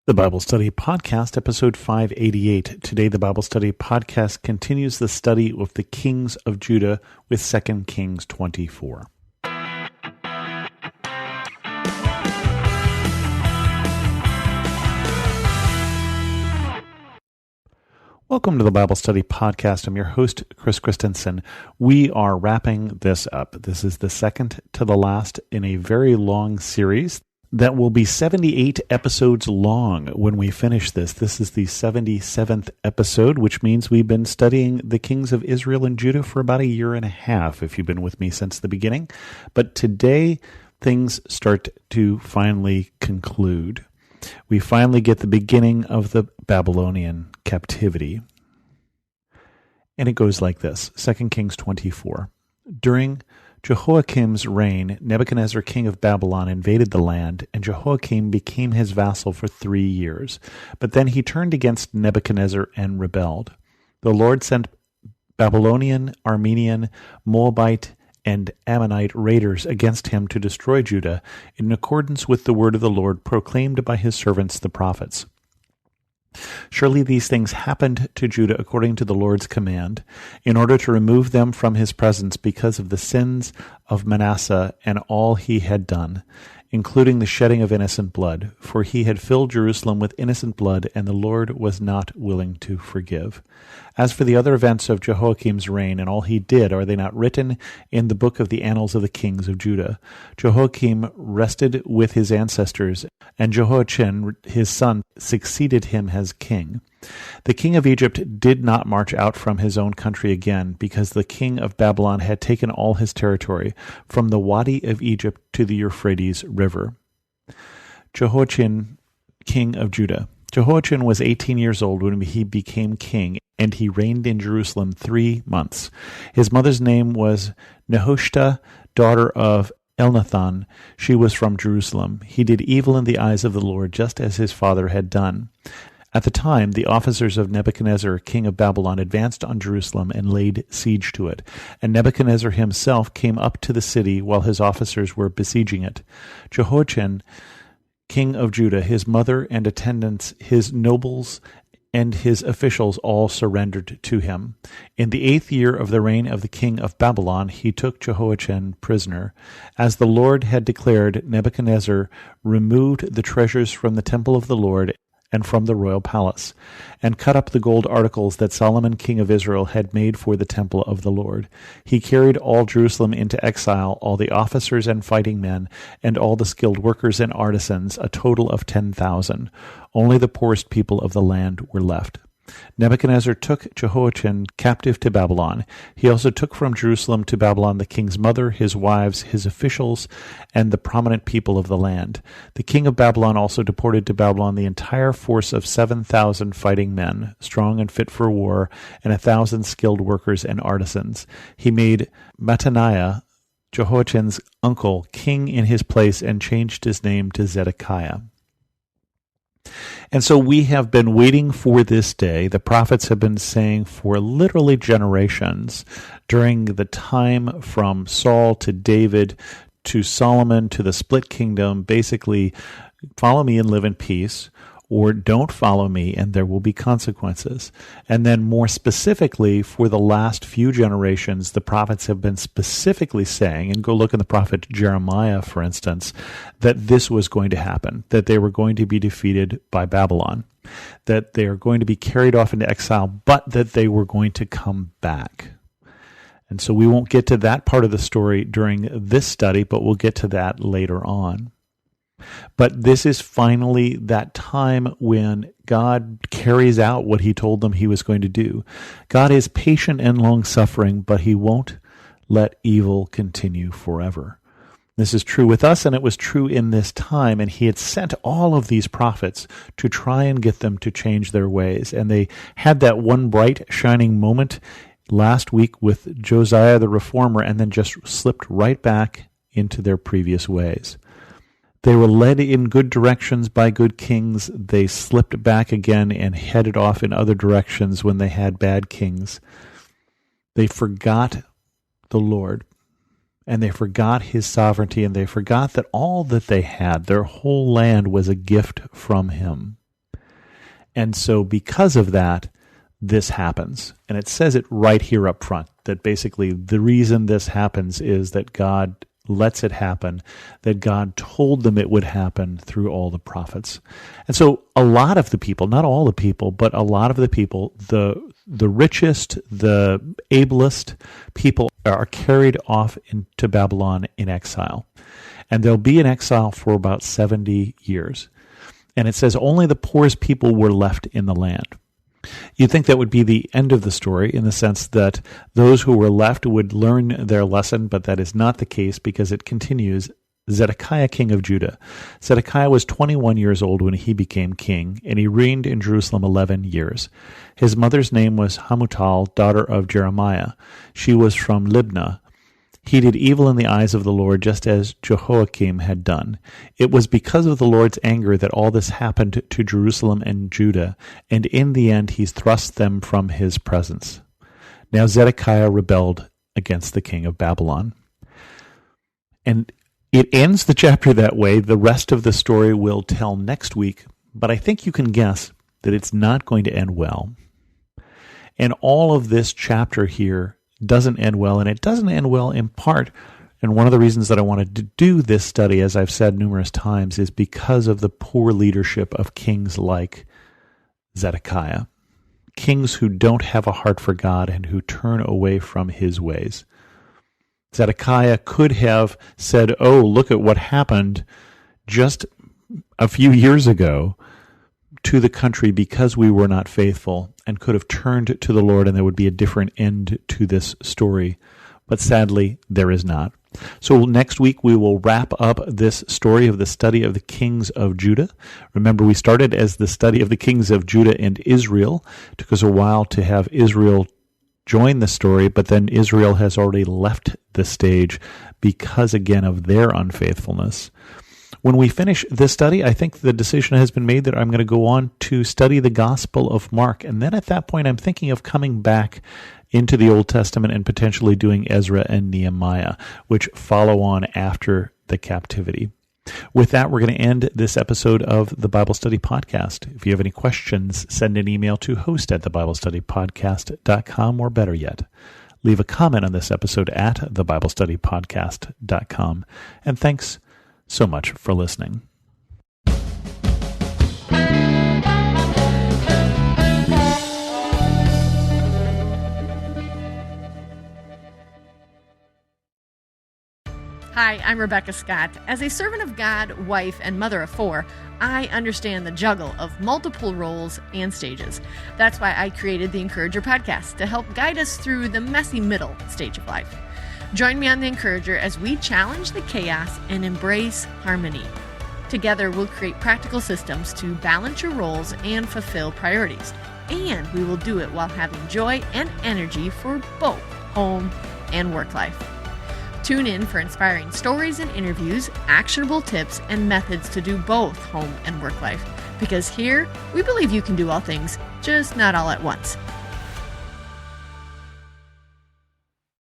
The Bible Study Podcast, episode 588. Today, the Bible Study Podcast continues the study of the kings of Judah with 2 Kings 24. Welcome to the Bible Study Podcast. I'm your host, Chris Christensen. We are wrapping this up. This is the second to the last in a very long series that will be 78 episodes long when we finish this. This is the 77th episode, which means we've been studying the kings of Israel and Judah for about a year and a half, if you've been with me since the beginning. But today, things start to finally conclude. We finally get the beginning of the Babylonian Captivity. And it goes like this, 2 Kings 24. During Jehoiakim's reign, Nebuchadnezzar, king of Babylon, invaded the land, and Jehoiakim became his vassal for 3 years. But then he turned against Nebuchadnezzar and rebelled. The Lord sent Babylonian, Aramean, Moabite, and Ammonite raiders against him to destroy Judah, in accordance with the word of the Lord proclaimed by his servants the prophets. Surely these things happened to Judah according to the Lord's command, in order to remove them from his presence because of the sins of Manasseh and all he had done, including the shedding of innocent blood, for he had filled Jerusalem with innocent blood, and the Lord was not willing to forgive. As for the other events of Jehoiakim's reign and all he did, are they not written in the book of the annals of the kings of Judah? Jehoiakim rested with his ancestors, and Jehoiachin his son succeeded him as king. The king of Egypt did not march out from his own country again, because the king of Babylon had taken all his territory, from the Wadi of Egypt to the Euphrates River. Jehoiachin, king of Judah. Jehoiachin was 18 years old when he became king, and he reigned in Jerusalem 3 months. His mother's name was Nehushta, daughter of Elnathan. She was from Jerusalem. He did evil in the eyes of the Lord, just as his father had done. At the time, the officers of Nebuchadnezzar, king of Babylon, advanced on Jerusalem and laid siege to it. And Nebuchadnezzar himself came up to the city while his officers were besieging it. Jehoiachin, king of Judah, his mother and attendants, his nobles, and his officials all surrendered to him. In the 8th year of the reign of the king of Babylon, he took Jehoiachin prisoner. As the Lord had declared, Nebuchadnezzar removed the treasures from the temple of the Lord and from the royal palace, and cut up the gold articles that Solomon king of Israel had made for the temple of the Lord. He carried all Jerusalem into exile, all the officers and fighting men, and all the skilled workers and artisans, a total of 10,000. Only the poorest people of the land were left. Nebuchadnezzar took Jehoiachin captive to Babylon. He also took from Jerusalem to Babylon the king's mother, his wives, his officials, and the prominent people of the land. The king of Babylon also deported to Babylon the entire force of 7,000 fighting men, strong and fit for war, and 1,000 skilled workers and artisans. He made Mattaniah, Jehoiachin's uncle, king in his place, and changed his name to Zedekiah. And so we have been waiting for this day. The prophets have been saying for literally generations, during the time from Saul to David to Solomon to the split kingdom, basically, follow me and live in peace, or don't follow me and there will be consequences. And then more specifically, for the last few generations, the prophets have been specifically saying, and go look in the prophet Jeremiah, for instance, that this was going to happen, that they were going to be defeated by Babylon, that they are going to be carried off into exile, but that they were going to come back. And so we won't get to that part of the story during this study, but we'll get to that later on. But this is finally that time when God carries out what he told them he was going to do. God is patient and long-suffering, but he won't let evil continue forever. This is true with us, and it was true in this time, and he had sent all of these prophets to try and get them to change their ways. And they had that one bright, shining moment last week with Josiah the Reformer, and then just slipped right back into their previous ways. They were led in good directions by good kings. They slipped back again and headed off in other directions when they had bad kings. They forgot the Lord, and they forgot his sovereignty, and they forgot that all that they had, their whole land, was a gift from him. And so because of that, this happens. And it says it right here up front, that basically the reason this happens is that God lets it happen, that God told them it would happen through all the prophets. And so a lot of the people, not all the people, but a lot of the people, the richest, the ablest people are carried off into Babylon in exile. And they'll be in exile for about 70 years. And it says only the poorest people were left in the land. You'd think that would be the end of the story, in the sense that those who were left would learn their lesson, but that is not the case, because it continues. Zedekiah, king of Judah. Zedekiah was 21 years old when he became king, and he reigned in Jerusalem 11 years. His mother's name was Hamutal, daughter of Jeremiah. She was from Libnah. He did evil in the eyes of the Lord, just as Jehoiakim had done. It was because of the Lord's anger that all this happened to Jerusalem and Judah, and in the end he thrust them from his presence. Now Zedekiah rebelled against the king of Babylon. And it ends the chapter that way. The rest of the story we'll tell next week, but I think you can guess that it's not going to end well. And all of this chapter here doesn't end well, and it doesn't end well in part, and one of the reasons that I wanted to do this study, as I've said numerous times, is because of the poor leadership of kings like Zedekiah, kings who don't have a heart for God and who turn away from his ways. Zedekiah could have said, oh, look at what happened just a few years ago to the country because we were not faithful, and could have turned to the Lord, and there would be a different end to this story. But sadly, there is not. So next week we will wrap up this story of the study of the kings of Judah. Remember, we started as the study of the kings of Judah and Israel. It took us a while to have Israel join the story, but then Israel has already left the stage because, again, of their unfaithfulness. When we finish this study, I think the decision has been made that I'm going to go on to study the Gospel of Mark. And then at that point, I'm thinking of coming back into the Old Testament and potentially doing Ezra and Nehemiah, which follow on after the captivity. With that, we're going to end this episode of the Bible Study Podcast. If you have any questions, send an email to host@thebiblestudypodcast.com, or better yet, leave a comment on this episode at thebiblestudypodcast.com. And thanks so much for listening. Hi, I'm Rebecca Scott. As a servant of God, wife, and mother of four, I understand the juggle of multiple roles and stages. That's why I created the Encourager podcast, to help guide us through the messy middle stage of life. Join me on the Encourager as we challenge the chaos and embrace harmony. Together, we'll create practical systems to balance your roles and fulfill priorities. And we will do it while having joy and energy for both home and work life. Tune in for inspiring stories and interviews, actionable tips, and methods to do both home and work life. Because here, we believe you can do all things, just not all at once.